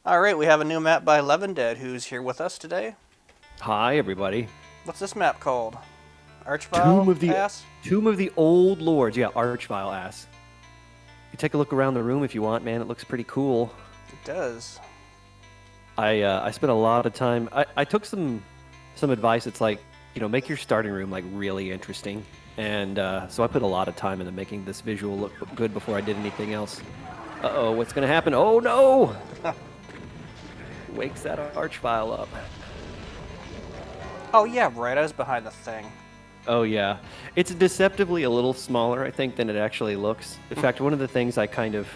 All right, we have a new map by Levendead who's here with us today. Hi, everybody. What's this map called? Tomb Archvile of the Pass? Tomb of the Old Lords. Yeah, Archvile ass. You take a look around the room if you want, man. It looks pretty cool. It does. I spent a lot of time. I took some advice. It's like, make your starting room like really interesting, and so I put a lot of time into making this visual look good before I did anything else. Uh-oh, what's gonna happen? Oh no! Wakes that Archvile up. Oh yeah, right. I was behind the thing. Oh yeah, it's deceptively a little smaller, I think, than it actually looks. In fact, one of the things I kind of...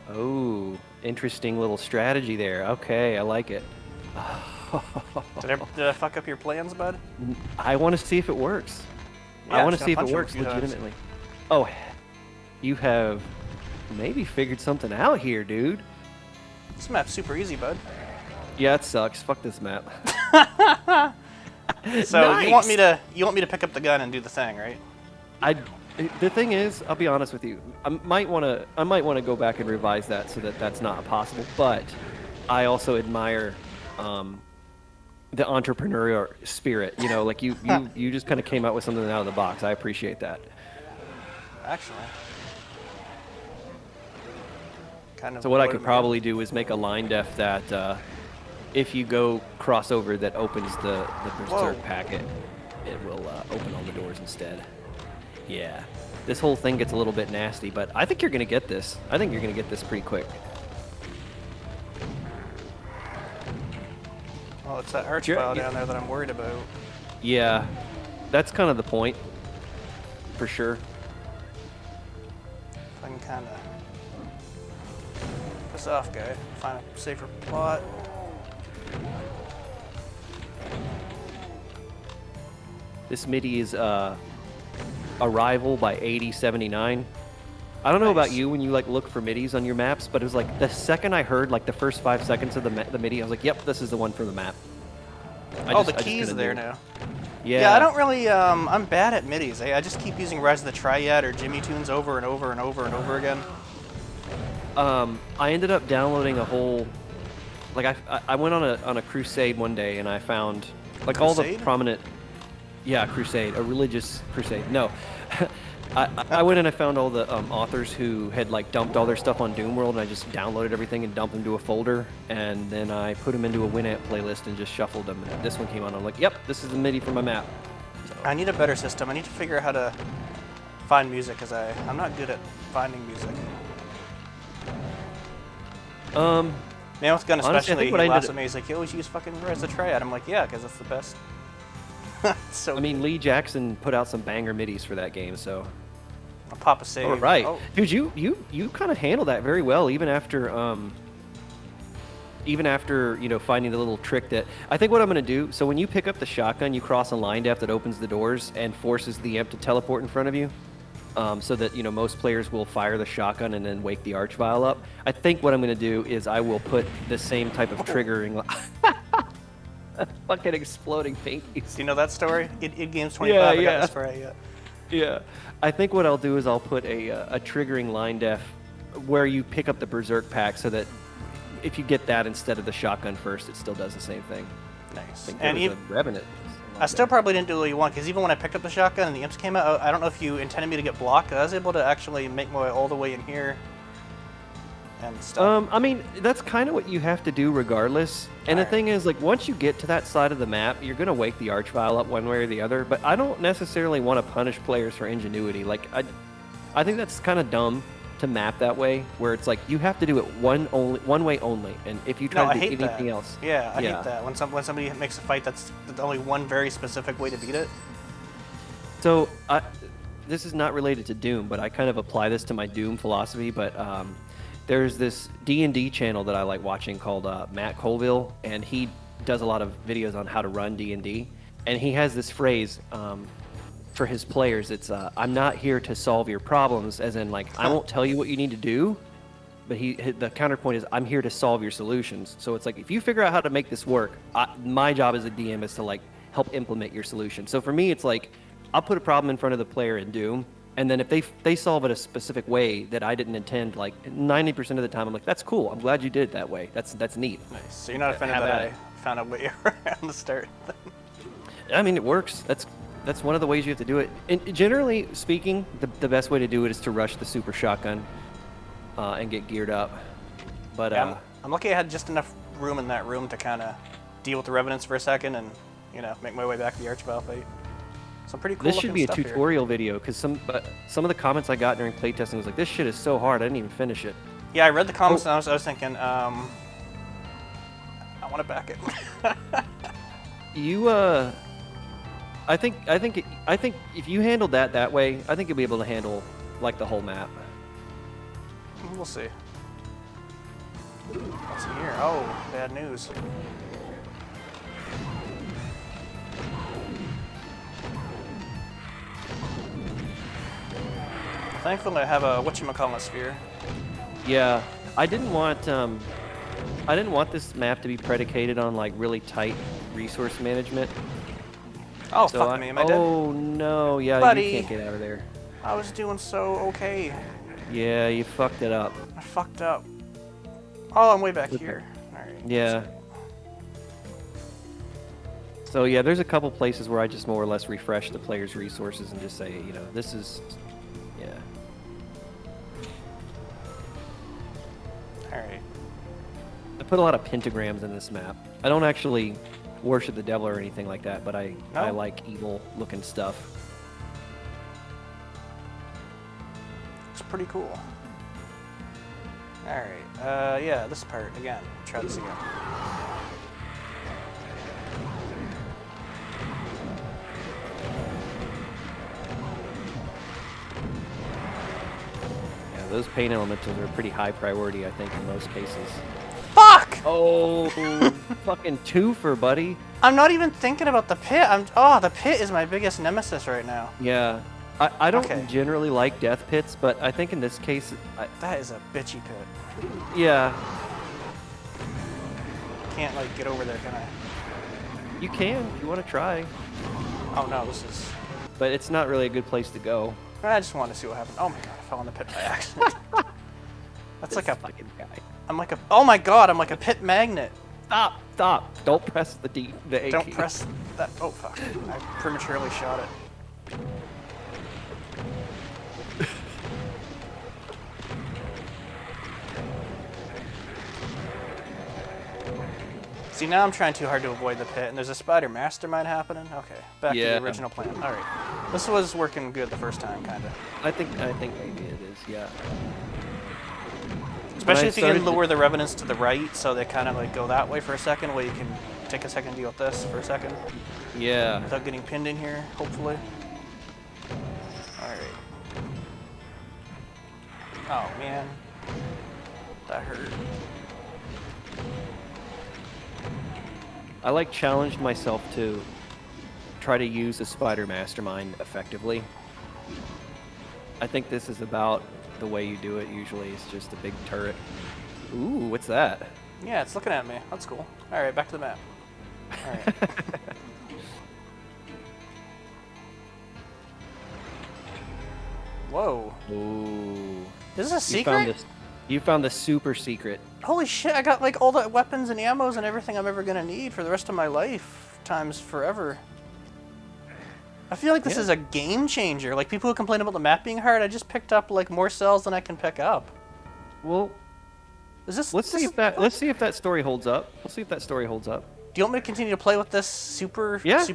Oh, interesting little strategy there. Okay, I like it. Did I fuck up your plans, bud? I want to see if it works. Yeah, I want just to see gonna if it punch him a works few times. legitimately. Oh, you have maybe figured something out here, dude. This map's super easy, bud. Yeah, it sucks. Fuck this map. So Nice! you want me to pick up the gun and do the thing, right? The thing is, I'll be honest with you. I might want to go back and revise that so that that's not possible. But I also admire the entrepreneurial spirit. Like you just kind of came out with something out of the box. I appreciate that. Actually. Kind of. So what I bloated could me. probably do is make a line def that if you go crossover that opens the Berserk Whoa. packet, it will open all the doors instead. Yeah. This whole thing gets a little bit nasty, but I think you're going to get this. I think you're going to get this pretty quick. Well, it's that Sure, Archvile yeah. down there that I'm worried about. Yeah. That's kind of the point. For sure. If I can kind of piss off, guy. Find a safer plot. This MIDI is Arrival by 8079. I don't know about Nice. you when you like look for MIDIs on your maps, but it was like the second I heard like the first 5 seconds of the MIDI, I was like, yep, this is the one for the map. The keys are there now. Yeah. Yeah, I don't really, I'm bad at MIDIs. I just keep using Rise of the Triad or Jimmy Tunes over and over and over and over again. I ended up downloading a whole, like I went on a crusade one day and I found like all the Crusade? prominent, crusade, a religious crusade. No, I went and I found all the authors who had like dumped all their stuff on Doom World, and I just downloaded everything and dumped them to a folder, and then I put them into a Winamp playlist and just shuffled them. And this one came on. I'm like, yep, this is the MIDI for my map. I need a better system. I need to figure out how to find music, because I'm not good at finding music. Man with Gun Honestly, I especially, think he what I laughs ended- at me. He's like, you always use fucking Rise of the Triad. I'm like, yeah, because it's the best. So I mean, Lee Jackson put out some banger MIDIs for that game, so. I'll pop a save. All right, Oh, dude, you kind of handled that very well, even after finding the little trick that I think what I'm gonna do. So when you pick up the shotgun, you cross a line def that opens the doors and forces the imp to teleport in front of you, so that most players will fire the shotgun and then wake the Archvile up. I think what I'm gonna do is I will put the same type of triggering. Fucking exploding pinkies. do you know that story? Id Games 25. I got yeah. this for you. Yeah, I think what I'll do is I'll put a triggering line def where you pick up the Berserk pack, so that if you get that instead of the shotgun first, it still does the same thing. I Nice. think And there was a Revenant. I still probably didn't do what you want, because even when I picked up the shotgun and the imps came out, I don't know if you intended me to get blocked. I was able to actually make my way all the way in here and stuff. I mean, that's kind of what you have to do regardless. And the Alright. thing is, like, once you get to that side of the map, you're gonna wake the Archvile up one way or the other. But I don't necessarily want to punish players for ingenuity. Like, I think that's kind of dumb to map that way, where it's like you have to do it one way only. And if you No, try I to do hate anything that. else, Yeah, I hate that. When somebody makes a fight, that's only one very specific way to beat it. So this is not related to Doom, but I kind of apply this to my Doom philosophy. But there's this D&D channel that I like watching called Matt Colville, and he does a lot of videos on how to run D&D. And he has this phrase for his players. It's I'm not here to solve your problems, as in like I won't tell you what you need to do. But the counterpoint is I'm here to solve your solutions. So it's like if you figure out how to make this work, my job as a DM is to like help implement your solution. So for me, it's like I'll put a problem in front of the player in Doom, And then if they solve it a specific way that I didn't intend, like 90% of the time, I'm like, that's cool. I'm glad you did it that way. That's neat. Nice. So you're not offended Have that at it. I found a way around the start. I mean, it works. That's one of the ways you have to do it. And generally speaking, the best way to do it is to rush the super shotgun and get geared up. But Yeah, I'm lucky I had just enough room in that room to kind of deal with the revenants for a second and, you know, make my way back to the Archvile fight. Some pretty cool this should looking be a stuff tutorial video because some of the comments I got during playtesting was like, this shit is so hard. I didn't even finish it. Here. Yeah, I read the comments and I was thinking, I want to back it. You I think if you handled that way, I think you'll be able to handle like the whole map. We'll see. What's in here? Oh, bad news. Thankfully, I have a whatchamacallit sphere. Yeah, I didn't want this map to be predicated on like really tight resource management. Oh, So fuck me, am I dead? oh no, yeah, Buddy. you can't get out of there. I was doing so okay. Yeah, you fucked it up. I fucked up. Oh, I'm way back here. Alright. Yeah. So yeah, there's a couple places where I just more or less refresh the player's resources and just say, you know, this is, yeah. Alright. I put a lot of pentagrams in this map. I don't actually worship the devil or anything like that, but I No? like evil looking stuff. It's pretty cool. Alright. Yeah, this part again. Try this again. Yeah, those paint elementals are a pretty high priority, I think, in most cases. Fuck! Oh, fucking twofer, buddy. I'm not even thinking about the pit. The pit is my biggest nemesis right now. Yeah. I don't Okay. generally like death pits, but I think in this case, That is a bitchy pit. yeah, Can't like get over there, can I? you can if you want to try, Oh no, this is. but it's not really a good place to go. I just wanted to see what happened. Oh my god, I fell in the pit by accident. That's like a. fucking guy. I'm like a. Oh my god, I'm like a pit magnet. Stop! Don't press the A Don't key. press that. Oh fuck! I prematurely shot it. See, now I'm trying too hard to avoid the pit, and there's a spider mastermind happening. Okay, back to Yeah. the original plan. All right, this was working good the first time, kind of. I think maybe it is. Yeah. Especially if you can started to- lure the revenants to the right, so they kind of like go that way for a second, where you can take a second to deal with this for a second Yeah. without getting pinned in here, hopefully. All right. Oh man, that hurt. I like challenged myself to try to use the spider mastermind effectively. I think this is about the way you do it. Usually, it's just a big turret. Ooh, what's that? Yeah, it's looking at me. That's cool. All right, back to the map. All right. Whoa. Ooh. This is a You secret? found this. You found the super secret. Holy shit, I got like all the weapons and ammos and everything I'm ever gonna need for the rest of my life, times forever. I feel like this Yeah. is a game changer. Like people who complain about the map being hard, I just picked up like more cells than I can pick up. Well, Is this let's see if that story holds up. Let's see if that story holds up. Do you want me to continue to play with this superior It's-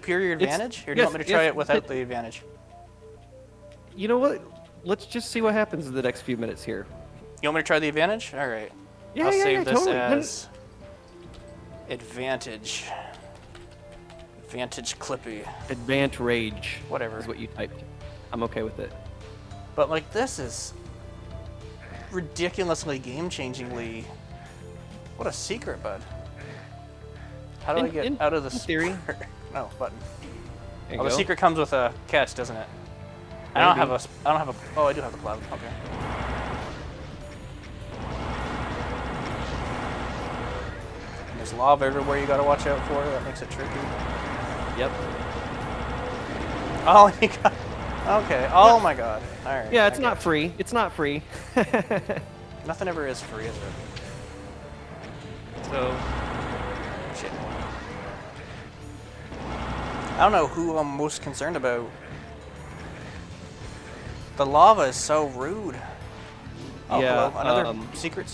advantage? Or do you want me to try it without the advantage? You know what? Let's just see what happens in the next few minutes here. You want me to try the advantage? Alright. Yeah, I'll yeah, save yeah, this totally. as advantage. Advantage Clippy. Advant rage. Whatever. Is what you typed. I'm okay with it. But like this is ridiculously game-changingly. What a secret, bud. How do I get out of this? in theory. No button. There you Oh, the go. secret comes with a catch, doesn't it? I don't Maybe. have a. I don't have a. Oh, I do have a cloud. Okay. And there's lava everywhere you gotta watch out for. That makes it tricky. Yep. Oh, you got. Okay. Oh my god. All right. Yeah, it's I not got free. It's not free. you. Nothing ever is free, is it? So, Shit. I don't know who I'm most concerned about. The lava is so rude. Oh, yeah. hello. Another secret.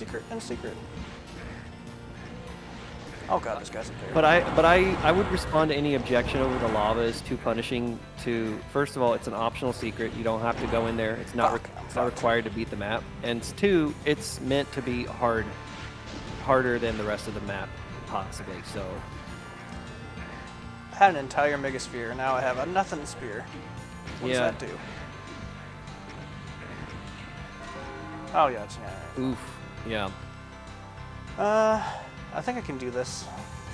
Oh god, this guy's up there. But I would respond to any objection over the lava is too punishing. To first of all, it's an optional secret. You don't have to go in there. It's not Fuck, I'm it's not fucked. required to beat the map. And two, it's meant to be harder than the rest of the map, possibly. So I had an entire megasphere. Now I have a nothing spear. What Yeah. does that do? Oh yeah, it's yeah. oof, yeah. I think I can do this,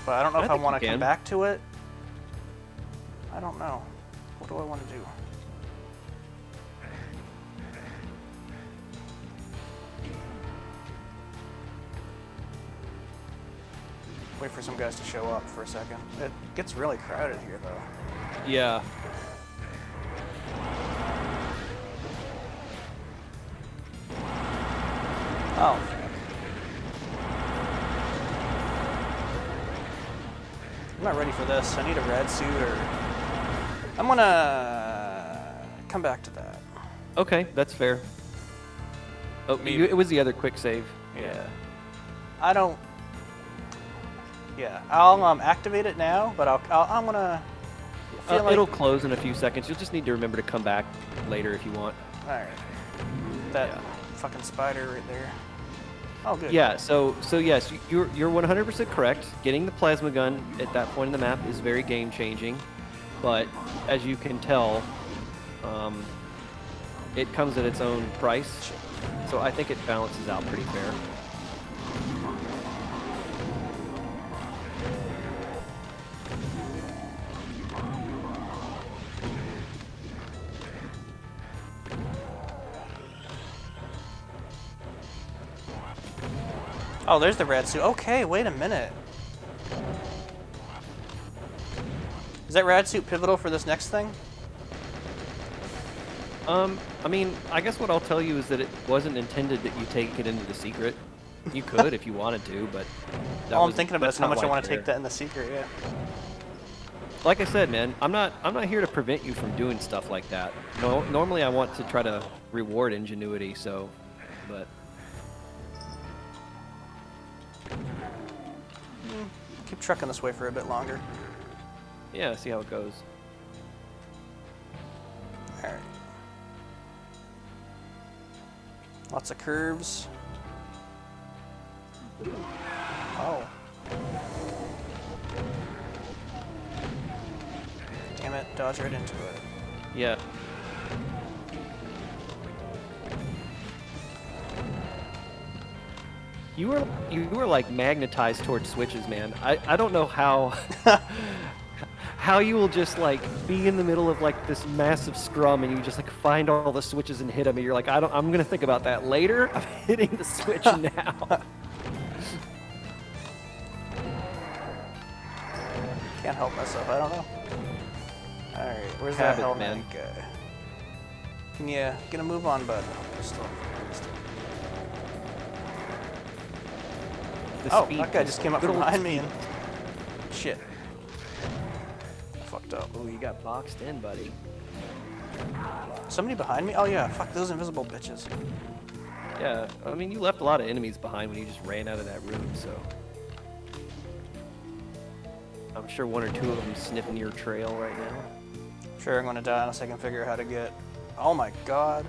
but I don't know I if I think want you to come can. back to it. I don't know. What do I want to do? Wait for some guys to show up for a second. It gets really crowded here, though. Yeah. Oh. I'm not ready for this. I need a red suit or... I'm gonna come back to that. Okay, that's fair. Oh, Maybe. it was the other quick save. Yeah. I don't... Yeah, I'll activate it now, but I'm gonna... feel like... It'll close in a few seconds. You'll just need to remember to come back later if you want. Alright. That Yeah. fucking spider right there. Oh, good. Yeah, so yes, you're 100% correct. Getting the plasma gun at that point in the map is very game changing, but as you can tell, it comes at its own price. So I think it balances out pretty fair. Oh, there's the red suit. Okay, wait a minute. Is that red suit pivotal for this next thing? I mean, I guess what I'll tell you is that it wasn't intended that you take it into the secret. You could if you wanted to, but All I'm thinking about is that's how not much I why want it's to take there. that in the secret, yeah. Like I said, man, I'm not here to prevent you from doing stuff like that. No, normally I want to try to reward ingenuity, so, but Keep trucking this way for a bit longer. yeah, see how it goes. Alright. Lots of curves. Oh. Damn it, dodge right into it. Yeah. You were like magnetized towards switches, man. I don't know how how you will just like be in the middle of like this massive scrum and you just like find all the switches and hit them and you're like I'm gonna think about that later. I'm hitting the switch now. Can't help myself, I don't know. Alright, where's that Habit, hell man. man guy? Can you get a move on, bud? Still. The Oh, speed that guy just came up good from old behind me speed. and... Shit. I fucked up. Oh, you got boxed in, buddy. Somebody behind me? Oh yeah, fuck those invisible bitches. Yeah, I mean, you left a lot of enemies behind when you just ran out of that room, so. I'm sure one or two of them sniffing your trail right now. Sure, I'm gonna die unless I can figure out how to get... Oh my god.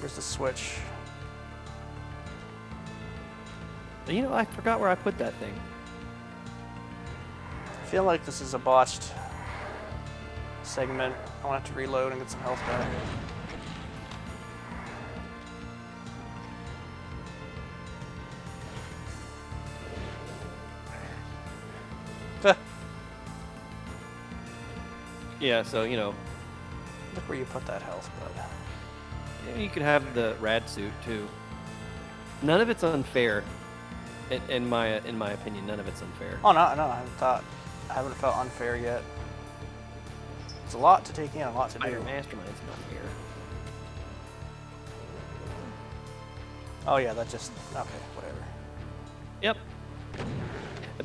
Where's the switch? You know, I forgot where I put that thing. I feel like this is a botched segment. I want to have to reload and get some health back. Yeah, so, you know, Look where you put that health, bud. yeah, you could have the rad suit, too. None of it's unfair. In my opinion, none of it's unfair. Oh no, I haven't felt unfair yet. It's a lot to take in, a lot to Spider do. Mastermind's not fair. Oh yeah, that just okay, whatever. Yep.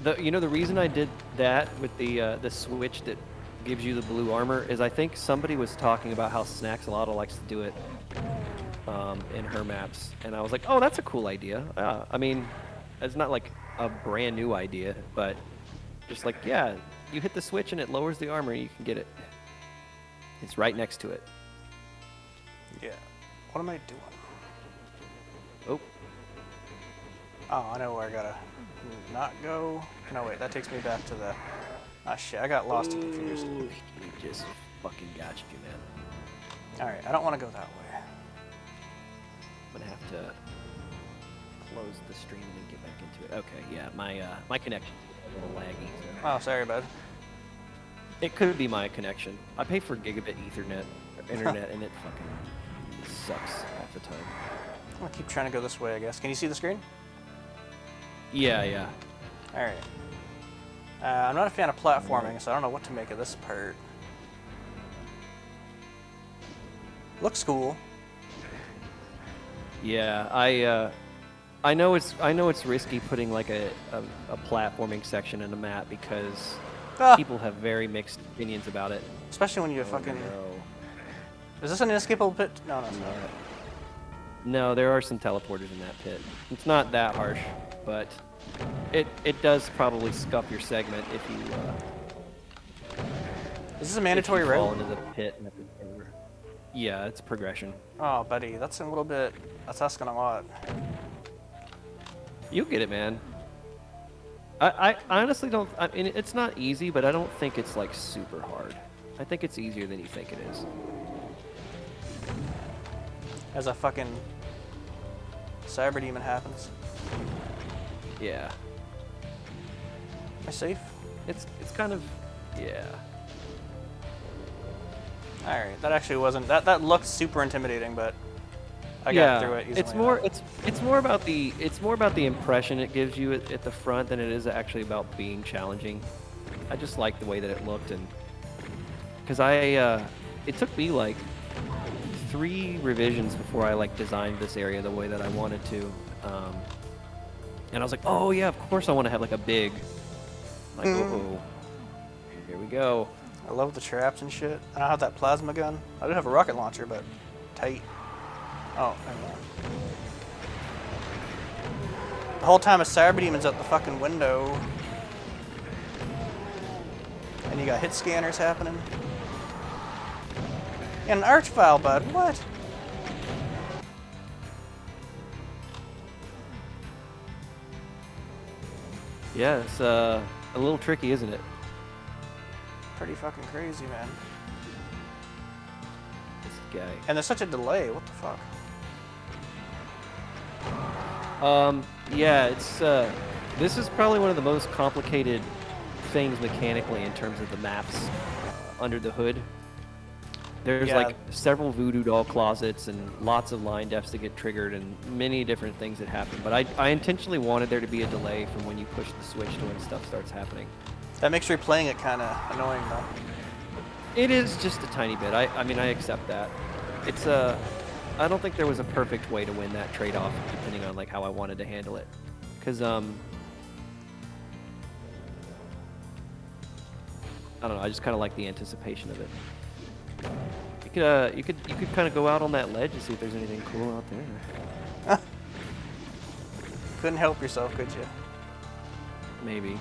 The reason I did that with the switch that gives you the blue armor is I think somebody was talking about how Snaxolotl likes to do it in her maps, and I was like, oh, that's a cool idea. I mean, it's not like a brand new idea, but just like, yeah, you hit the switch and it lowers the armor and you can get it. It's right next to it. Yeah. What am I doing? Oh. Oh, I know where I gotta not go. No, wait, that takes me back to the... Ah, shit, I got lost and confused. Ooh, he just fucking got you, man. Alright, I don't want to go that way. I'm gonna have to close the stream and then get back into it. Okay, yeah, my connection's a little laggy. So. Oh, sorry, bud. It could be my connection. I pay for gigabit Ethernet internet, and it fucking sucks half the time. I'm gonna keep trying to go this way, I guess. Can you see the screen? Yeah, yeah. Alright. I'm not a fan of platforming, so I don't know what to make of this part. Looks cool. Yeah, I know it's risky putting like a platforming section in a map because people have very mixed opinions about it. Especially when you fucking... No. Is this an inescapable pit? No, no, it's not. No, there are some teleporters in that pit. It's not that harsh, but it does probably scuff your segment if you Is this a mandatory fall route? into the pit. And have to get over. Yeah, it's progression. Oh, buddy, that's a little bit... That's asking a lot. You'll get it, man. I honestly don't... I mean, it's not easy, but I don't think it's, like, super hard. I think it's easier than you think it is. As a fucking cyber demon happens. Yeah. Am I safe? It's kind of... Yeah. Alright, that actually wasn't... That looked super intimidating, but... I got through it easily. It's more about the impression it gives you at the front than it is actually about being challenging. I just like the way that it looked, and because it took me like 3 revisions before I like designed this area the way that I wanted to, and I was like, oh yeah, of course I want to have like a big, like oh, here we go. I love the traps and shit. I don't have that plasma gun. I do have a rocket launcher, but tight. Oh, never mind. The whole time a cyber demon's out the fucking window. And you got hit scanners happening. And an arch file, bud. What? Yeah, it's a little tricky, isn't it? Pretty fucking crazy, man. This guy. And there's such a delay. What the fuck? Yeah, it's this is probably one of the most complicated things mechanically in terms of the maps under the hood. There's like several voodoo doll closets and lots of line defs that get triggered and many different things that happen. But I intentionally wanted there to be a delay from when you push the switch to when stuff starts happening. That makes replaying it kind of annoying, though. It is just a tiny bit. I mean, I accept that. It's I don't think there was a perfect way to win that trade-off, depending on like how I wanted to handle it. Cause I don't know. I just kind of like the anticipation of it. You could kind of go out on that ledge and see if there's anything cool out there. Couldn't help yourself, could you? Maybe.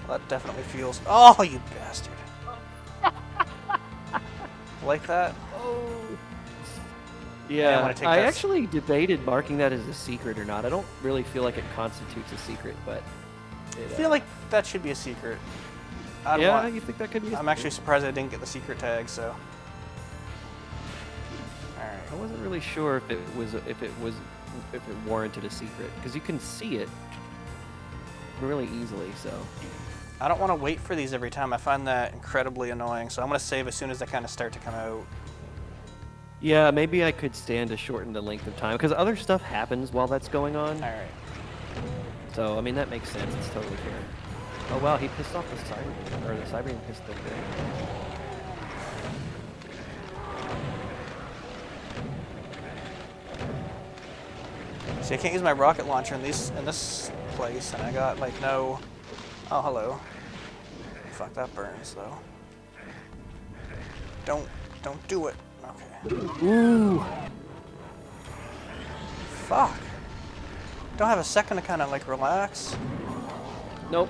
Well, that definitely feels... Oh, you bastard. Like that? Oh. Yeah, Yeah, I actually debated marking that as a secret or not. I don't really feel like it constitutes a secret, but... I feel like that should be a secret. Yeah, you think that could be a secret? I'm actually surprised I didn't get the secret tag, so... Alright. I wasn't really sure if it warranted a secret, because you can see it really easily, so... I don't want to wait for these every time. I find that incredibly annoying, so I'm going to save as soon as they kind of start to come out. Yeah, maybe I could stand to shorten the length of time because other stuff happens while that's going on. All right. So I mean that makes sense. It's totally fair. Oh wow, he pissed off the Cyberbeam, or the Cyberbeam pissed the thing. See, I can't use my rocket launcher in this place, and I got like no. Oh, hello. Fuck, that burns though. Don't do it. Okay. Ooh. Fuck. Don't have a second to kind of like relax. Nope.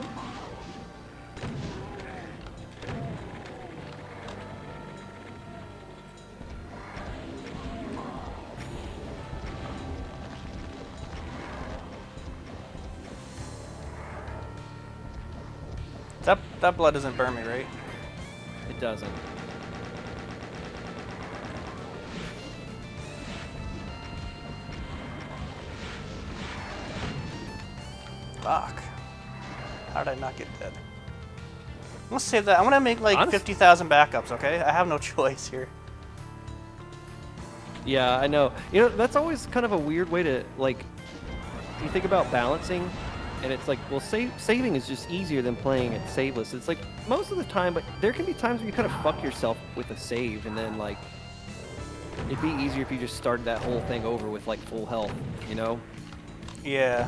That blood doesn't burn me, right? It doesn't. Fuck. How did I not get dead? I'm gonna save that. I'm gonna make like Honest- 50,000 backups, okay? I have no choice here. Yeah, I know. You know, that's always kind of a weird way to, like, you think about balancing, and it's like, well, saving is just easier than playing it saveless. It's like, most of the time, but there can be times where you kind of fuck yourself with a save, and then, like, it'd be easier if you just started that whole thing over with, like, full health, you know? Yeah.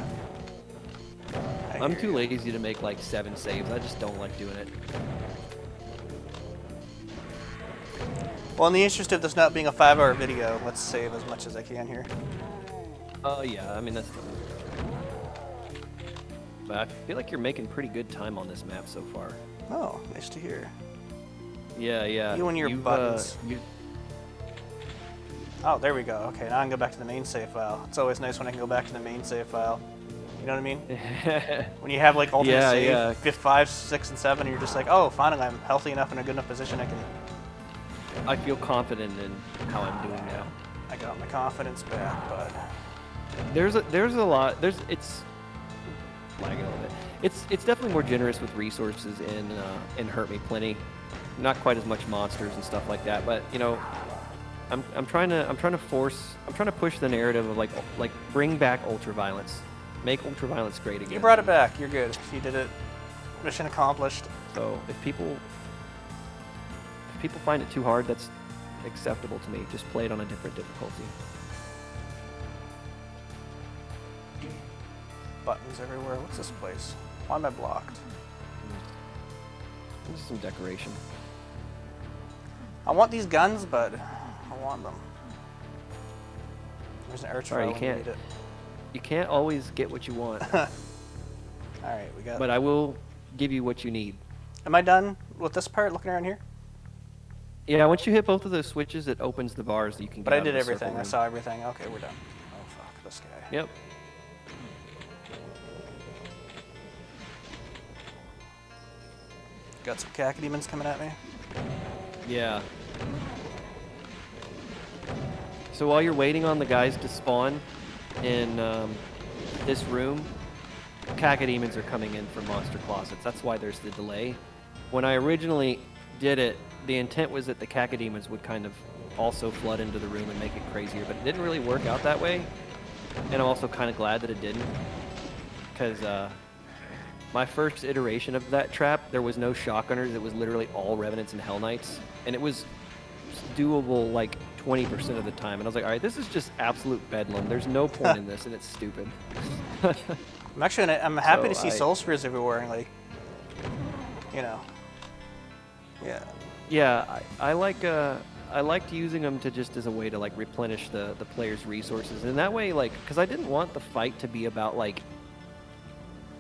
I'm too lazy to make, like, 7 saves. I just don't like doing it. Well, in the interest of this not being a 5-hour video, let's save as much as I can here. Yeah, I mean, that's... But I feel like you're making pretty good time on this map so far. Oh, nice to hear. Yeah, yeah. You and your You've, buttons. Oh, there we go. Okay, now I can go back to the main save file. It's always nice when I can go back to the main save file. You know what I mean? When you have like alternate Yeah, save, yeah. 5, 6, and 7, you're just like, oh, finally I'm healthy enough in a good enough position I can... I feel confident in how I'm doing now. I got my confidence back, but... There's a lot. It's lagging a little bit. It's definitely more generous with resources in Hurt Me Plenty. Not quite as much monsters and stuff like that, but you know, I'm trying to push the narrative of like bring back ultraviolence, make ultraviolence great again. You brought it back. You're good. You did it. Mission accomplished. So if people find it too hard, that's acceptable to me. Just play it on a different difficulty. Buttons everywhere. What's this place? Why am I blocked? This is some decoration. I want these guns, but I want them. There's an archer. Alright, you can't always get what you want. Alright, we got... But I will give you what you need. Am I done with this part, looking around here? Yeah, once you hit both of those switches, it opens the bars that you can get But I out of did the circle everything. I room. saw everything. Okay, we're done. Oh, fuck. This guy. Yep. Got some cacodemons coming at me. Yeah. So while you're waiting on the guys to spawn in this room, cacodemons are coming in from monster closets. That's why there's the delay. When I originally did it, the intent was that the cacodemons would kind of also flood into the room and make it crazier, but it didn't really work out that way. And I'm also kind of glad that it didn't, because my first iteration of that trap, there was no shotgunners. It was literally all Revenants and Hell Knights, and it was doable like 20% of the time. And I was like, all right, this is just absolute bedlam. There's no point in this, and it's stupid. I'm happy to So see soul spheres everywhere, and like, you know, yeah. Yeah, I liked using them to just as a way to like replenish the player's resources, and that way, like, because I didn't want the fight to be about like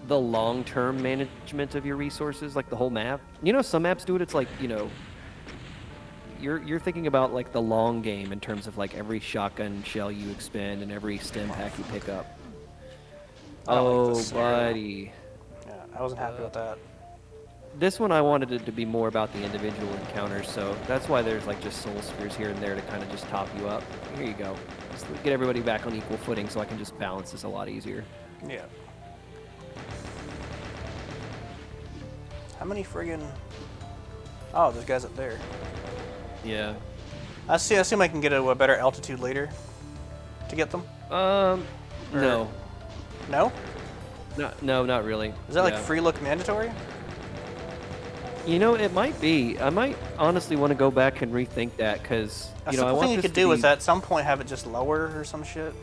the long-term management of your resources, like the whole map. You know, some maps do it. It's like, you know, you're thinking about like the long game in terms of like every shotgun shell you expend and every stem pack you pick up. I don't like Oh, this scenario. buddy. Yeah, I wasn't happy with that. This one I wanted it to be more about the individual encounters, so that's why there's like just soul spheres here and there to kind of just top you up. Here you go. Just get everybody back on equal footing so I can just balance this a lot easier. Yeah. How many friggin... Oh, there's guys up there. Yeah. I assume I can get a better altitude later to get them. No. No? No, not really. Is that like Yeah. free look mandatory? You know, it might be. I might honestly want to go back and rethink that because A you know I simple want thing you this could to do be, is at some point have it just lower or some shit.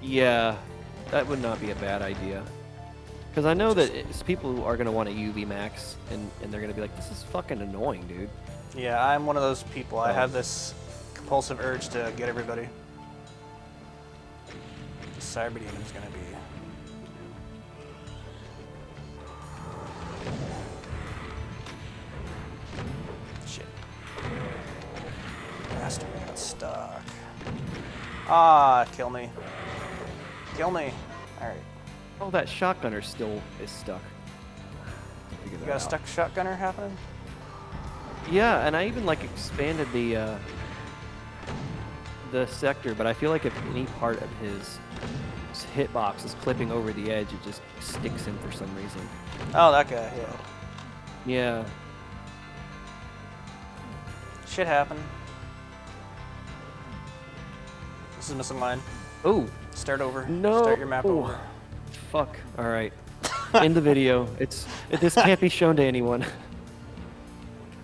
Yeah, that would not be a bad idea. Because I know that people who are gonna want a UV max and they're gonna be like, this is fucking annoying, dude. Yeah, I'm one of those people. I Oh. have this compulsive urge to get everybody. The Cyber Demon's gonna be. Shit. Bastard got stuck. Ah, kill me. Kill me. Alright. Oh, that shotgunner still is stuck. Figure You that got a out. stuck shotgunner happening? Yeah, and I even like expanded the sector, but I feel like if any part of his hitbox is clipping over the edge, it just sticks him for some reason. Oh, that guy, yeah. Yeah. Shit happened. This is missing line. Oh, Start over. no. Start your map over. Fuck. All right. End the video. This can't be shown to anyone.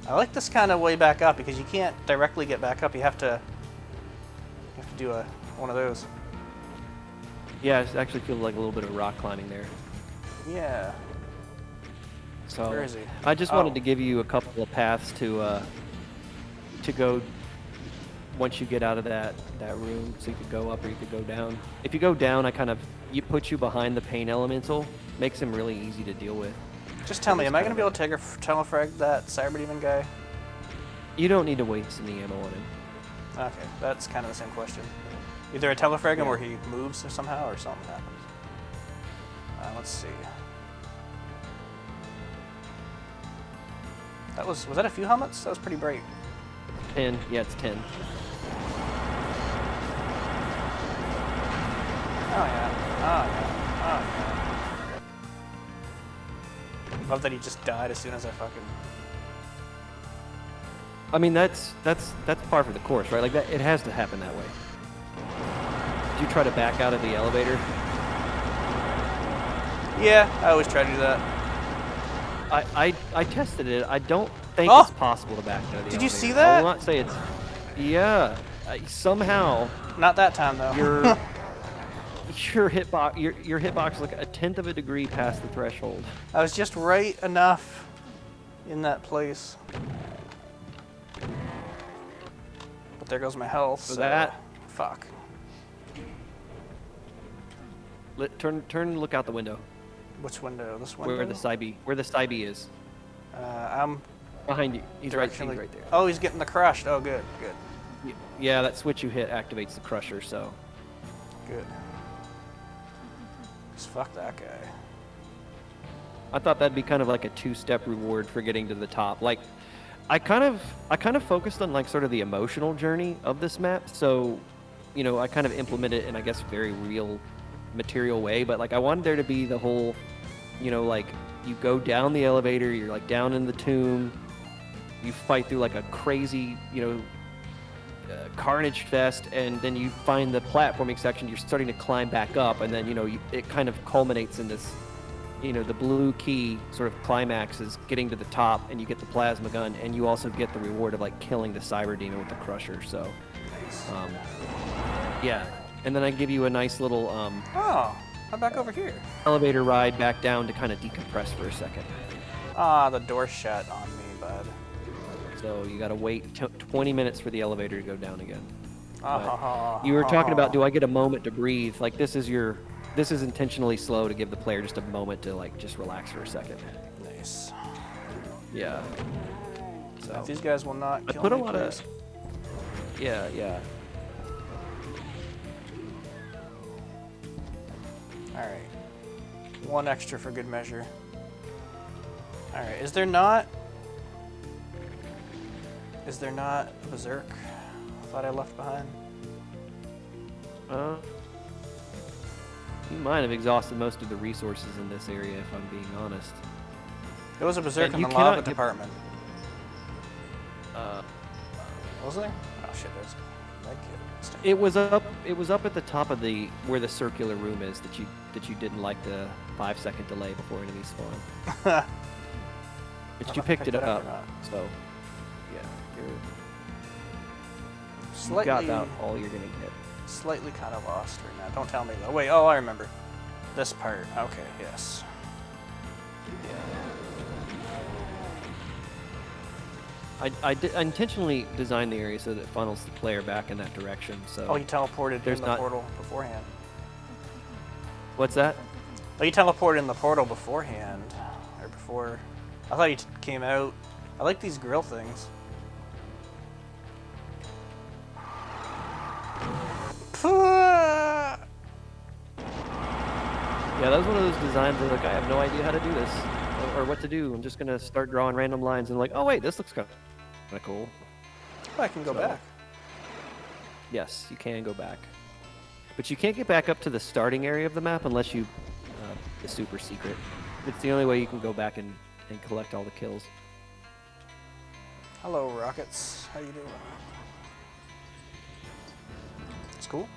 I like this kind of way back up because you can't directly get back up. You have to do one of those. Yeah, I actually feel like a little bit of rock climbing there. Yeah. So Where is he? I just Oh. wanted to give you a couple of paths to go once you get out of that room, so you could go up or you could go down. If you go down, you put you behind the pain elemental, makes him really easy to deal with. Just tell me, It's am I kind going to of be able to telefrag that Cyber Demon guy? You don't need to waste any ammo on him. Okay, that's kind of the same question. Either I telefrag him Yeah. or he moves or somehow or something happens. Let's see. Was that a few helmets? That was pretty bright. 10. Yeah, it's 10. Oh yeah. Oh yeah. Oh yeah. Love that he just died as soon as I fucking. I mean, that's par for the course, right? Like that, it has to happen that way. Did you try to back out of the elevator? Yeah, I always try to do that. I tested it. I don't think Oh! it's possible to back out of the elevator. Did you see I that? will not say it's. Yeah. Somehow Not that time though. your hitbox is like a tenth of a degree past the threshold. I was just right enough in that place. But there goes my health. So So that- fuck. Turn and look out the window. Which window? This window. Where the Cybe is. I'm Behind you. He's right directionally. right there. Oh, he's getting the crushed. Oh, good, good, Yeah, that switch you hit activates the crusher, so. good. Just fuck that guy. I thought that'd be kind of like a two-step reward for getting to the top. Like, I kind of focused on like sort of the emotional journey of this map. So, you know, I kind of implemented it in, I guess, a very real material way. But like, I wanted there to be the whole, you know, like you go down the elevator, you're like down in the tomb, you fight through like a crazy, you know, carnage fest, and then you find the platforming section. You're starting to climb back up, and then you know it kind of culminates in this. You know, the blue key sort of climaxes getting to the top, and you get the plasma gun, and you also get the reward of like killing the Cyber Demon with the Crusher. So, yeah. And then I give you a nice little Oh, I'm back over here. elevator ride back down to kind of decompress for a second. Ah, the door shut on me, bud. So you gotta wait 20 minutes for the elevator to go down again. Ah, You were talking about, do I get a moment to breathe? Like this is intentionally slow to give the player just a moment to like just relax for a second. Nice. Yeah. So These guys will not I kill put a me, lot please. of. Yeah. Alright. One extra for good measure. Alright, is there not a Berserk? I thought I left behind. You might have exhausted most of the resources in this area, if I'm being honest. There was a Berserk And in you the cannot lava get- department. Was there? Oh shit, there's a med kit. It was up. It was up at the top of the where the circular room is that you didn't like the 5-second delay before enemies spawn. But you picked it up, so yeah, you got about all you're gonna get. Slightly kind of lost right now. Don't tell me though. Wait, oh, I remember. This part. Okay, yes. Yeah. I intentionally designed the area so that it funnels the player back in that direction. So. Oh, you teleported in the portal beforehand. What's that? Oh, you teleported in the portal beforehand, or before. I thought you came out. I like these grill things. Yeah, that was one of those designs that like I have no idea how to do this or what to do. I'm just gonna start drawing random lines and like, oh wait, this looks kind of cool. Oh, I can go back. Yes, you can go back, but you can't get back up to the starting area of the map unless you the super secret. It's the only way you can go back and collect all the kills. Hello, Rockets. How you doing? It's cool.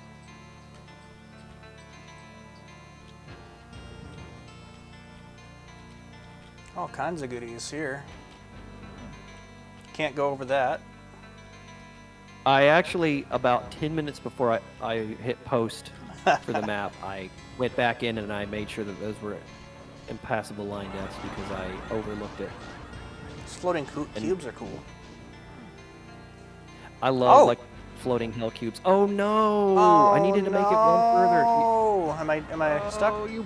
All kinds of goodies here. Can't go over that. I actually, about 10 minutes before I hit post for the map, I went back in and I made sure that those were impassable line deaths because I overlooked it. These floating cubes are cool. I love like floating hell cubes. Oh no! I needed to make it one further. Oh, am I stuck? Oh,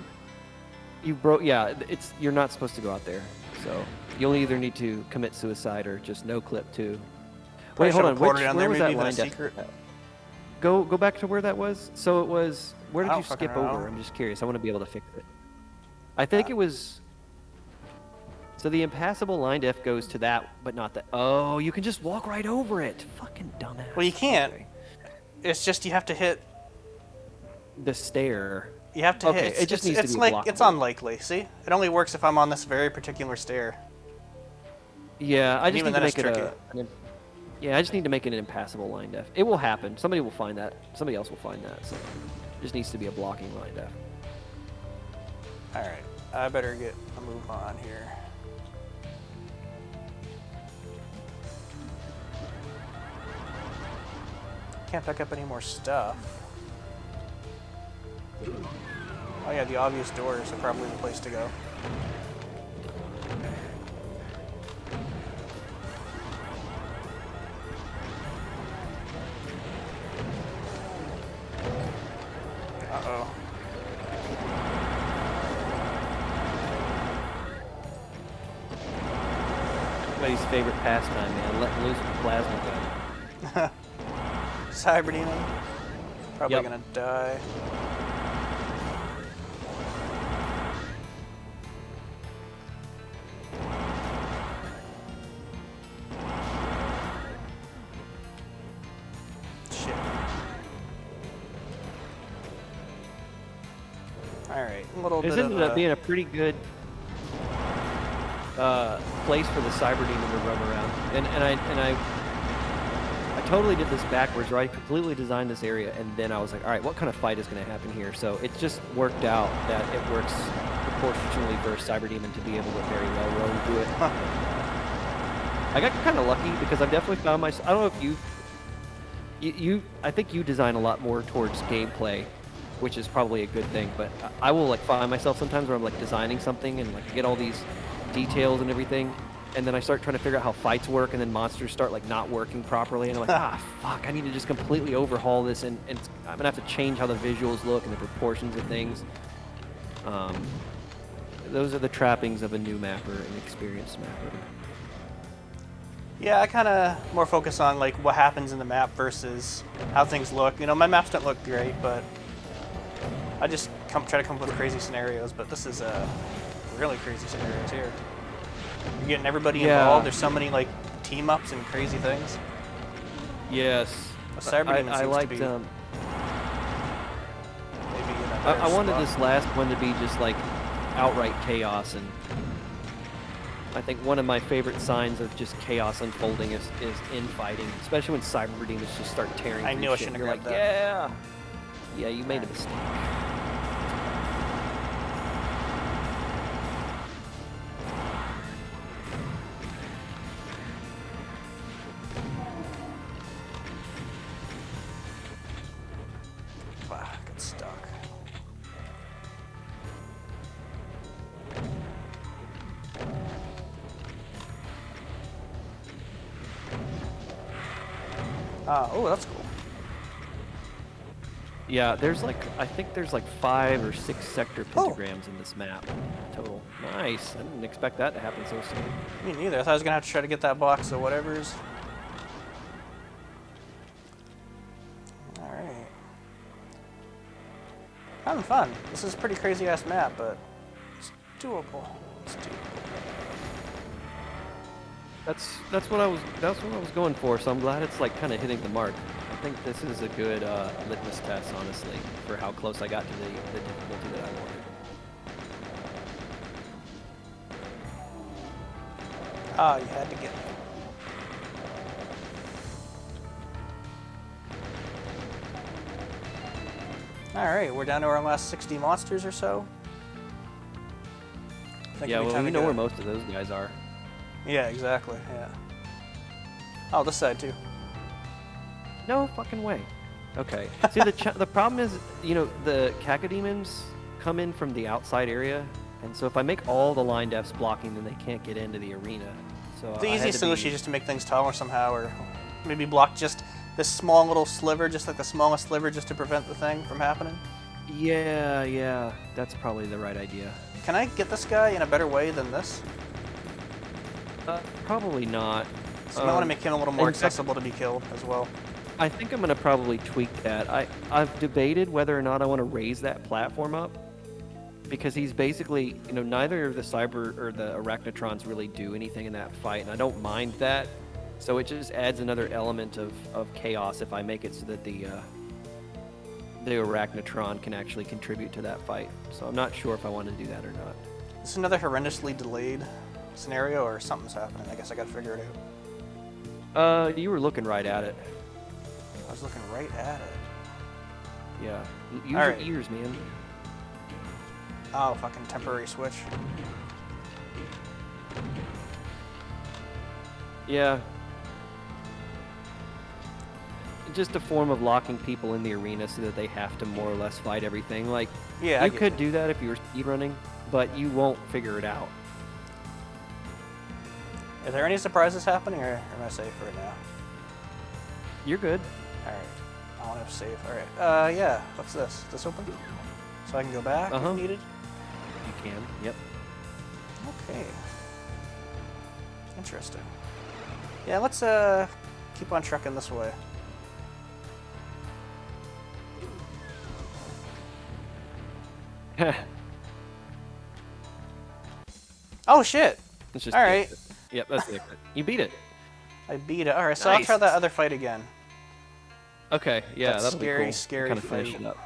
you broke. Yeah, you're not supposed to go out there. So you'll either need to commit suicide or just no clip too. Wait, hold on. Where was that line death? Go back to where that was. So it was. Where did you skip over? I'm just curious. I want to be able to fix it. I think it was. So the impassable line death goes to that, but not that. Oh, you can just walk right over it. Fucking dumbass. Well, you can't. Okay. It's just you have to hit the stair. You have to hit. It just needs to be blockable. It's unlikely. See, it only works if I'm on this very particular stair. Yeah, I just need to make it yeah, I just need to make it an impassable line death. It will happen. Somebody will find that. Somebody else will find that. So it just needs to be a blocking line death. All right, I better get a move on here. Can't pick up any more stuff. Oh yeah, the obvious doors are probably the place to go. Uh-oh. Everybody's favorite pastime, man. Letting loose the plasma gun. Cyber Demon. Probably gonna die. Shit. Alright, a little bit of This ended up being a pretty good place for the Cyber Demon to roam around. And I totally did this backwards, right? I completely designed this area, and then I was like, all right, what kind of fight is going to happen here? So it just worked out that it works proportionally for a Cyber Demon to be able to very well roam through it. I got kind of lucky because I've definitely found myself. I don't know if I think you design a lot more towards gameplay, which is probably a good thing. But I will like find myself sometimes where I'm like designing something and like get all these details and everything, and then I start trying to figure out how fights work, and then monsters start like not working properly, and I'm like, fuck, I need to just completely overhaul this, and I'm gonna have to change how the visuals look and the proportions of things. Those are the trappings of a new mapper, an experienced mapper. Yeah, I kind of more focus on like what happens in the map versus how things look. You know, my maps don't look great, but I just try to come up with crazy scenarios. But this is really crazy scenarios here. You're getting everybody involved. There's so many like team ups and crazy things. Yes. I liked. I wanted this last one to be just like outright chaos, and I think one of my favorite signs of just chaos unfolding is infighting, especially when cyber demons just start tearing I through knew I shit. shouldn't You're have like, grabbed that. yeah, you made a mistake. Wow, got stuck. Oh, that's cool. Yeah, there's like, I think there's like 5 or 6 sector pentagrams in this map total. Nice. I didn't expect that to happen so soon. Me neither. I thought I was gonna have to try to get that box of whatever's. All right. Having fun. This is a pretty crazy ass map, but it's doable. It's doable. That's what I was going for. So I'm glad it's like kind of hitting the mark. I think this is a good litmus test, honestly, for how close I got to the difficulty that I wanted. Ah, you had to get me. Alright, we're down to our last 60 monsters or so. Yeah, well, you know where most of those guys are. Yeah, exactly, yeah. Oh, this side too. No fucking way. Okay. See, the problem is, you know, the cacodemons come in from the outside area, and so if I make all the line defs blocking, then they can't get into the arena. So the easiest solution is just to make things taller somehow, or maybe block just this small little sliver, just like the smallest sliver, just to prevent the thing from happening. Yeah, that's probably the right idea. Can I get this guy in a better way than this? Probably not. So I want to make him a little more accessible to be killed as well. I think I'm going to probably tweak that. I've debated whether or not I want to raise that platform up, because he's basically, you know, neither of the cyber or the arachnotrons really do anything in that fight, and I don't mind that. So it just adds another element of chaos if I make it so that the arachnotron can actually contribute to that fight. So I'm not sure if I want to do that or not. Is this another horrendously delayed scenario, or something's happening? I guess I gotta figure it out. You were looking right at it. I was looking right at it. Yeah. Use your ears, man. Oh, fucking temporary switch. Yeah. Just a form of locking people in the arena so that they have to more or less fight everything. Like, yeah, you could do that if you were speedrunning, but you won't figure it out. Are there any surprises happening, or am I safe right now? You're good. Alright. I want to save. Alright. Yeah. What's this? Is this open? So I can go back if needed? You can. Yep. Okay. Interesting. Yeah, let's keep on trucking this way. Oh shit! Alright. Yep, that's it. You beat it. I beat it. Alright, so I'll try that other fight again. Okay, yeah, that's that'll scary, be cool. scary kind of fight. finish it up.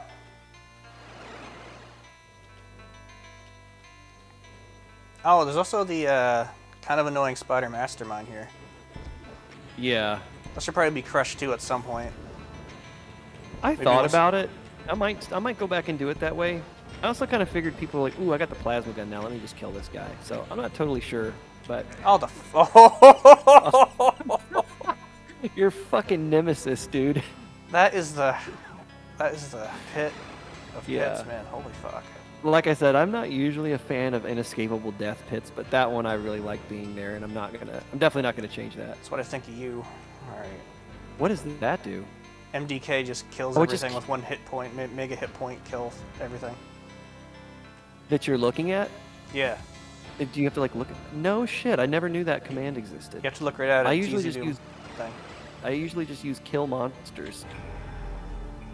Oh, there's also the kind of annoying spider mastermind here. Yeah. That should probably be crushed too at some point. I thought about it. I might go back and do it that way. I also kind of figured people were like, ooh, I got the plasma gun now. Let me just kill this guy. So I'm not totally sure, but oh, the you're fucking nemesis, dude. That is the pit of pits, man. Holy fuck. Like I said, I'm not usually a fan of inescapable death pits, but that one I really like being there, and I'm definitely not gonna change that. That's what I think of you. All right. What does that do? MDK just kills everything with 1 hit point. Mega hit point kills everything. That you're looking at? Yeah. Do you have to like look at? No shit, I never knew that command existed. You have to look right at it. I usually just use kill monsters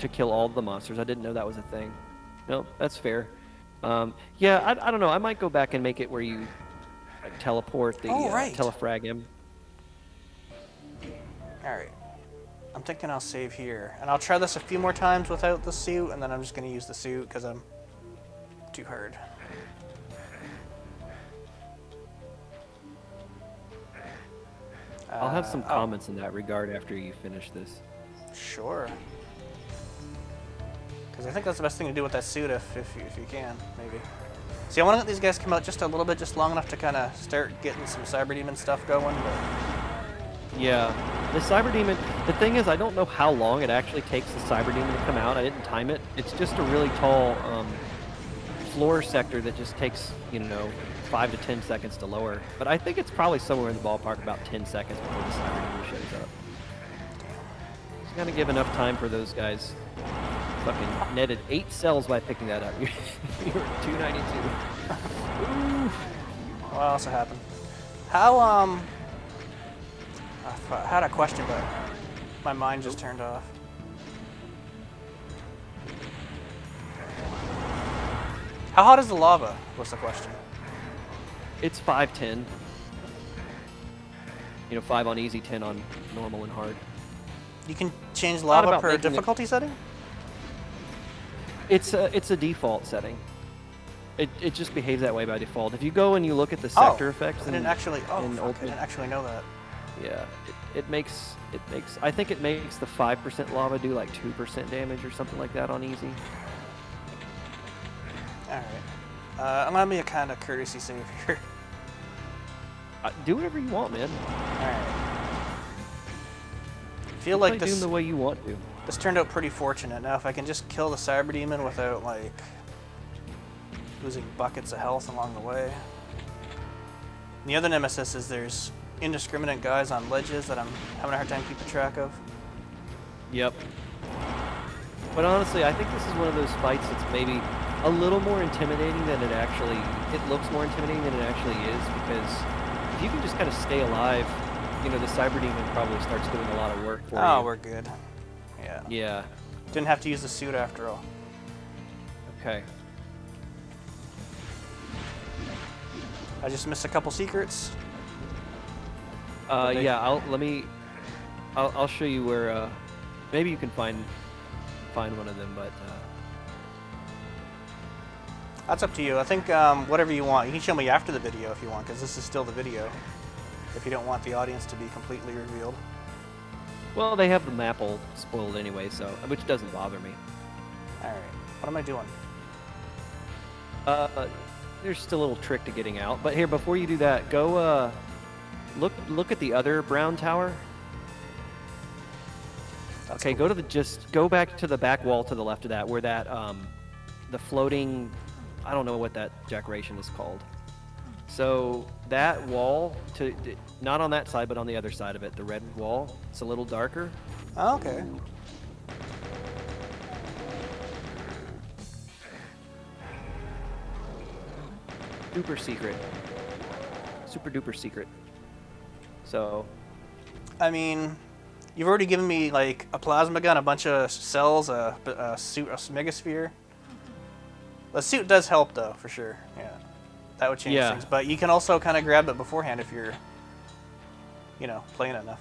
to kill all the monsters. I didn't know that was a thing. No, that's fair. Yeah, I don't know. I might go back and make it where you like, teleport the telefrag him. All right. I'm thinking I'll save here, and I'll try this a few more times without the suit, and then I'm just gonna use the suit because I'm too hard. I'll have some Oh, comments in that regard after you finish this. sure. Because I think that's the best thing to do with that suit if you can, maybe. See, I want to let these guys come out just a little bit, just long enough to kind of start getting some Cyber Demon stuff going. But Yeah, the Cyber Demon, the thing is, I don't know how long it actually takes the Cyber Demon to come out. I didn't time it. It's just a really tall floor sector that just takes, 5 to 10 seconds to lower. But I think it's probably somewhere in the ballpark about 10 seconds before the Cyber Demon shows up. It's gonna give enough time for those guys. Fucking netted 8 cells by picking that up. You're at 292. Ooh. what else happened? How I had a question, but my mind just turned off. How hot is the lava? Was the question. It's 5-10. 5 on easy, 10 on normal and hard. You can change Thought lava about per making it- difficulty setting? It's a default setting. It just behaves that way by default. If you go and you look at the Oh, sector effects I didn't actually. Oh, in fuck, I Ultimate, didn't actually know that. yeah, it makes I think it makes the 5% lava do like 2% damage or something like that on easy. All right. I'm gonna be a kind of courtesy save here. Do whatever you want, man. All right. Feel Play like Doom this the way you want to. this turned out pretty fortunate. Now, if I can just kill the Cyber Demon without like losing buckets of health along the way. And the other nemesis is there's indiscriminate guys on ledges that I'm having a hard time keeping track of. Yep. But honestly, I think this is one of those fights that's maybe a little more intimidating than it looks more intimidating than it actually is, because if you can just kind of stay alive, the Cyber Demon probably starts doing a lot of work for you. Oh, we're good. Yeah. Yeah. Didn't have to use the suit after all. Okay. I just missed a couple secrets. Yeah, I'll show you where, maybe you can find one of them, but, That's up to you. I think whatever you want. You can show me after the video if you want, because this is still the video. If you don't want the audience to be completely revealed. well, they have the map all spoiled anyway, so, which doesn't bother me. All right. What am I doing? There's still a little trick to getting out, but here, before you do that, go, look at the other brown tower. That's Okay, cool. go back to the back wall to the left of that, where that, the floating, I don't know what that decoration is called. So that wall, not on that side, but on the other side of it, the red wall, it's a little darker. Oh, okay. Super secret. Super duper secret. So, I mean, you've already given me like a plasma gun, a bunch of cells, a suit, a megasphere. The suit does help though, for sure. Yeah, that would change Yeah. things. But you can also kind of grab it beforehand if you're, playing enough.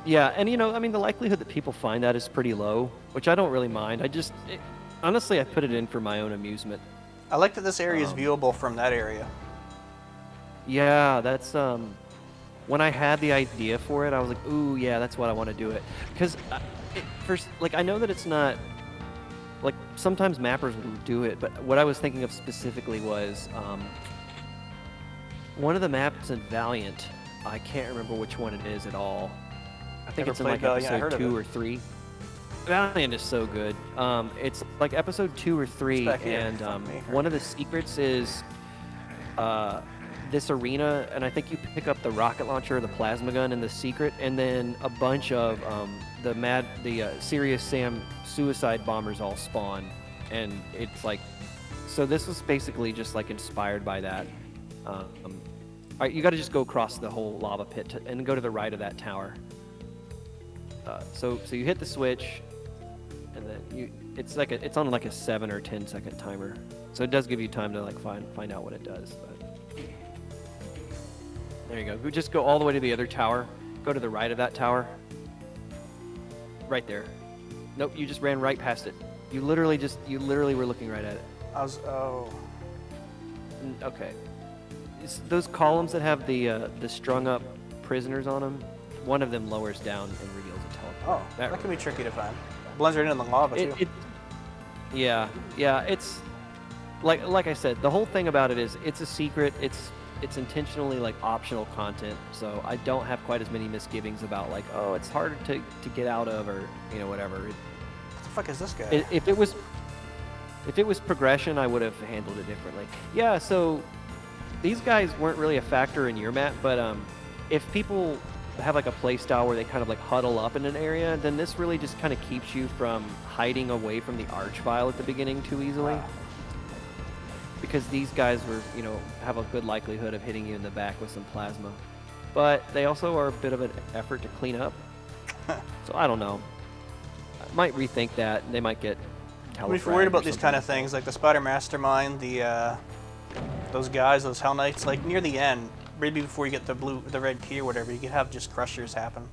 yeah, and I mean, the likelihood that people find that is pretty low, which I don't really mind. Honestly, I put it in for my own amusement. I like that this area is viewable from that area. Yeah, that's when I had the idea for it, I was like, ooh, yeah, that's what I want to do it. Because first, like, I know that it's not like sometimes mappers will do it, but what I was thinking of specifically was one of the maps in Valiant. I can't remember which one it is at all. I think Never it's in played like Valiant, I heard episode of 2 it. or 3. Valiant is so good. It's like episode 2 or 3, back here. and Fuck me. one of the secrets is this arena, and I think you pick up the rocket launcher or the plasma gun in the secret, and then a bunch of the Serious Sam suicide bombers all spawn, and it's like, so this was basically just like inspired by that. All right, you got to just go across the whole lava pit and go to the right of that tower. So you hit the switch, and then it's on like a 7 or 10 second timer. So it does give you time to like find out what it does. But there you go. We just go all the way to the other tower. Go to the right of that tower. Right there. Nope, you just ran right past it. You literally were looking right at it. Oh. Okay. It's those columns that have the strung up prisoners on them, one of them lowers down and reveals a teleport. Oh, that can really be tricky to find. Blends right into the lava too. Yeah, it's like I said, the whole thing about it is it's a secret. It's intentionally like optional content, so I don't have quite as many misgivings about like, oh, it's harder to get out of, or whatever. What the fuck is this guy? If it was progression, I would have handled it differently. Yeah, so these guys weren't really a factor in your map, but if people have like a play style where they kind of like huddle up in an area, then this really just kind of keeps you from hiding away from the archvile at the beginning too easily. Wow. Because these guys were, have a good likelihood of hitting you in the back with some plasma. But they also are a bit of an effort to clean up. So I don't know. I might rethink that. They might get I mean, if you're worried about these kind of things, like the Spider Mastermind, those guys, those Hell Knights, like near the end, maybe before you get the red key or whatever, you could have just crushers happen.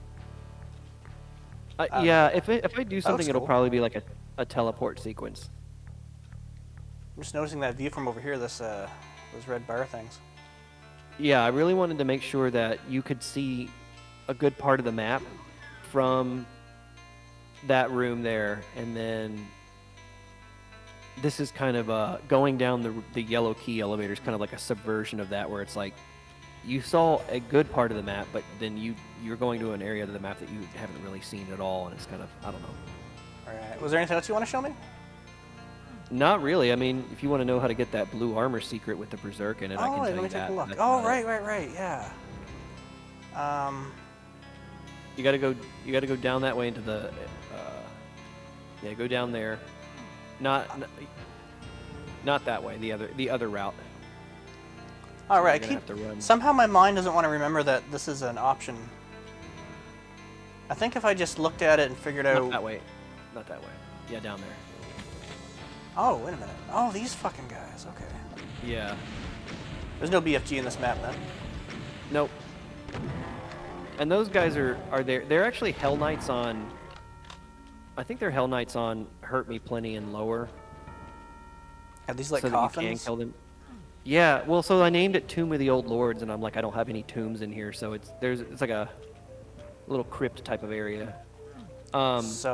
Yeah, if I do something, it'll cool. probably be like a teleport sequence. I'm just noticing that view from over here, those red bar things. Yeah, I really wanted to make sure that you could see a good part of the map from that room there, and then this is kind of going down the yellow key elevator is kind of like a subversion of that, where it's like you saw a good part of the map, but then you're going to an area of the map that you haven't really seen at all, and it's kind of, I don't know. All right. Was there anything else you want to show me? Not really. I mean, if you want to know how to get that blue armor secret with the Berserk in it, I can tell let you me that. take a look. That's Oh, about it. right, yeah. You gotta go down that way into the. Yeah, go down there. Not that way. The other route. All right. You're gonna have to run. Somehow my mind doesn't want to remember that this is an option. I think if I just looked at it and figured out. Not that way. Not that way. Yeah, down there. Oh, wait a minute. Oh, these fucking guys. Okay. Yeah. There's no BFG in this map then. Nope. And those guys are there. They're actually Hell Knights on. I think they're Hell Knights on Hurt Me Plenty and lower. Are these like so coffins? that you can kill them. Yeah. Well, so I named it Tomb of the Old Lords, and I'm like, I don't have any tombs in here, so it's like a little crypt type of area. So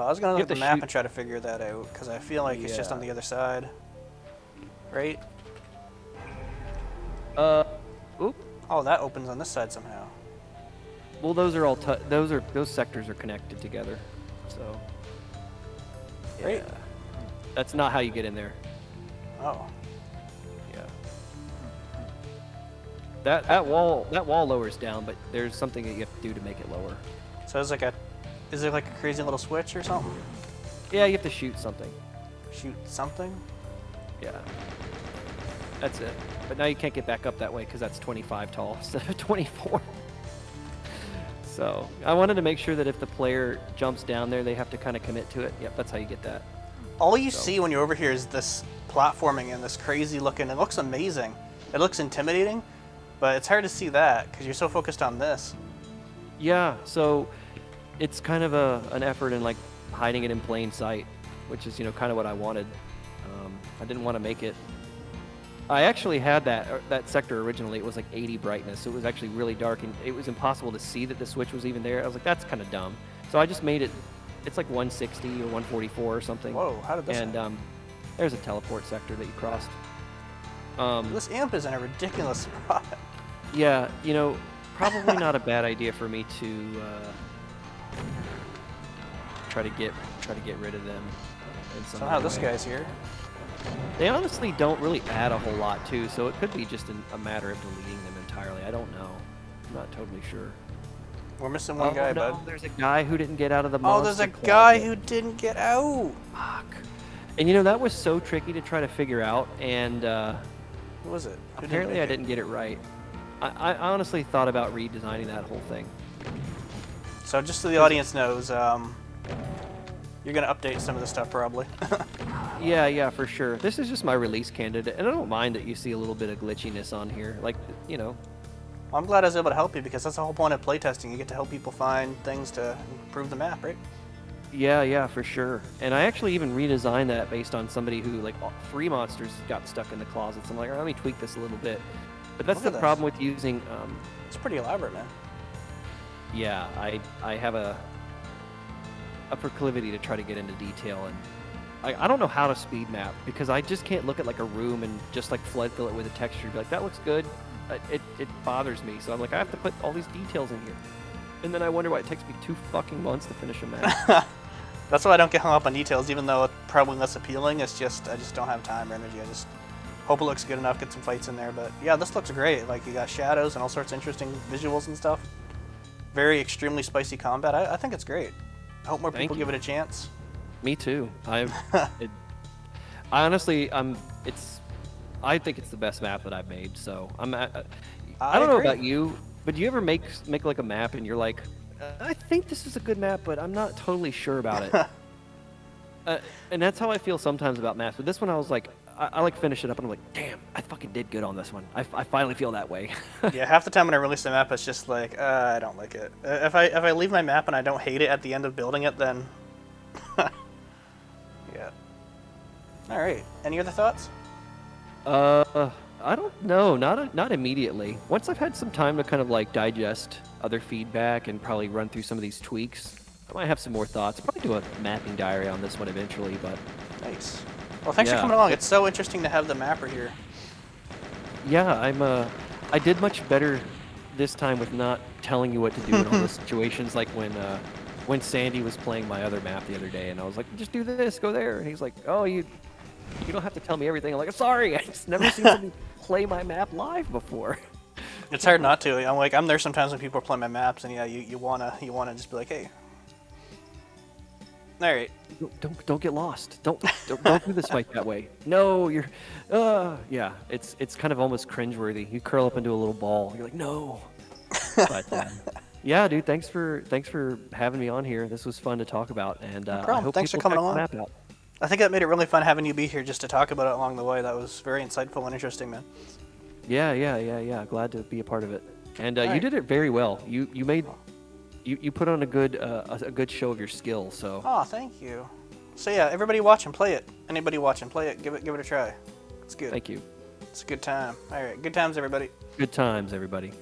I was gonna look you at the have to map shoot- and try to figure that out because I feel like it's just on the other side, right? Oop. Oh, that opens on this side somehow. Well, those are all those sectors are connected together, so. Great. Yeah. That's not how you get in there. Oh. Yeah. That wall lowers down, but there's something that you have to do to make it lower. So it's like is there like a crazy little switch or something? Yeah, you have to shoot something. Shoot something? Yeah. That's it. But now you can't get back up that way because that's 25 tall instead of 24. So I wanted to make sure that if the player jumps down there, they have to kind of commit to it. Yep, that's how you get that. All you see when you're over here is this platforming and this crazy looking. It looks amazing. It looks intimidating, but it's hard to see that because you're so focused on this. Yeah, so it's kind of an effort in like hiding it in plain sight, which is kind of what I wanted. I didn't want to make it. I actually had that sector originally. It was like 80 brightness, so it was actually really dark, and it was impossible to see that the switch was even there. I was like, that's kind of dumb. So I just made it. It's like 160 or 144 or something. Whoa! How did this happen? And there's a teleport sector that you crossed. This imp is in a ridiculous spot. Yeah, probably not a bad idea for me to try to get rid of them. In some Somehow this way. guy's here. They honestly don't really add a whole lot too, so it could be just a matter of deleting them entirely. I don't know. I'm not totally sure. We're missing one guy, no, bud. there's a guy who didn't get out of the Oh, monster there's a closet. guy who didn't get out. Fuck. And that was so tricky to try to figure out, and Who was it? Who apparently I make it? didn't get it right. I honestly thought about redesigning that whole thing. So just so the audience knows, you're gonna update some of this stuff probably. Yeah, for sure. This is just my release candidate, and I don't mind that you see a little bit of glitchiness on here. Like, Well, I'm glad I was able to help you because that's the whole point of playtesting. You get to help people find things to improve the map, right? Yeah, for sure. And I actually even redesigned that based on somebody who, like, free monsters got stuck in the closets. I'm like, all right, let me tweak this a little bit. But that's Look at the this. problem with using... It's pretty elaborate, man. yeah, I have a proclivity to try to get into detail, and I don't know how to speed map because I just can't look at like a room and just like flood fill it with a texture and be like, that looks good. It bothers me, so I'm like, I have to put all these details in here, and then I wonder why it takes me 2 fucking months to finish a map. That's why I don't get hung up on details, even though it's probably less appealing. It's just I just don't have time or energy. I just hope it looks good enough, get some fights in there. But yeah, this looks great. Like you got shadows and all sorts of interesting visuals and stuff. Very extremely spicy combat. I think it's great. I hope more Thank people you. give it a chance. Me too. I honestly, I think it's the best map that I've made. So I don't know agree. about you, but do you ever make like a map and you're like, I think this is a good map, but I'm not totally sure about it. And that's how I feel sometimes about maps. But this one, I was like, I like finish it up, and I'm like, damn, I fucking did good on this one. I finally feel that way. Yeah, half the time when I release a map, it's just like I don't like it. If I leave my map and I don't hate it at the end of building it, then yeah. All right. Any other thoughts? I don't know, not immediately. Once I've had some time to kind of like digest other feedback and probably run through some of these tweaks, I might have some more thoughts. Probably do a mapping diary on this one eventually, but Nice. Well, thanks for yeah. coming along. It's so interesting to have the mapper here. Yeah, I did much better this time with not telling you what to do in all those situations, like when Sandy was playing my other map the other day, and I was like, just do this, go there, and he's like, oh, you don't have to tell me everything. I'm like, sorry, I just never seen somebody play my map live before. It's hard not to. I'm there sometimes when people are playing my maps, and yeah, you wanna just be like, hey. All right. Don't get lost. Don't do this fight that way. No, you're yeah, it's kind of almost cringeworthy. You curl up into a little ball. You're like, no. But yeah, dude, thanks for having me on here. This was fun to talk about, and I problem. hope Thanks for people coming check the along. map out. I think that made it really fun having you be here just to talk about it along the way. That was very insightful and interesting, man. Yeah. Glad to be a part of it. And you right. did it very well. You put on a good show of your skill. So Oh, thank you. So yeah, everybody watch and play it. Anybody watch and play it, give it a try. It's good. thank you. It's a good time. All right, good times, everybody. Good times, everybody.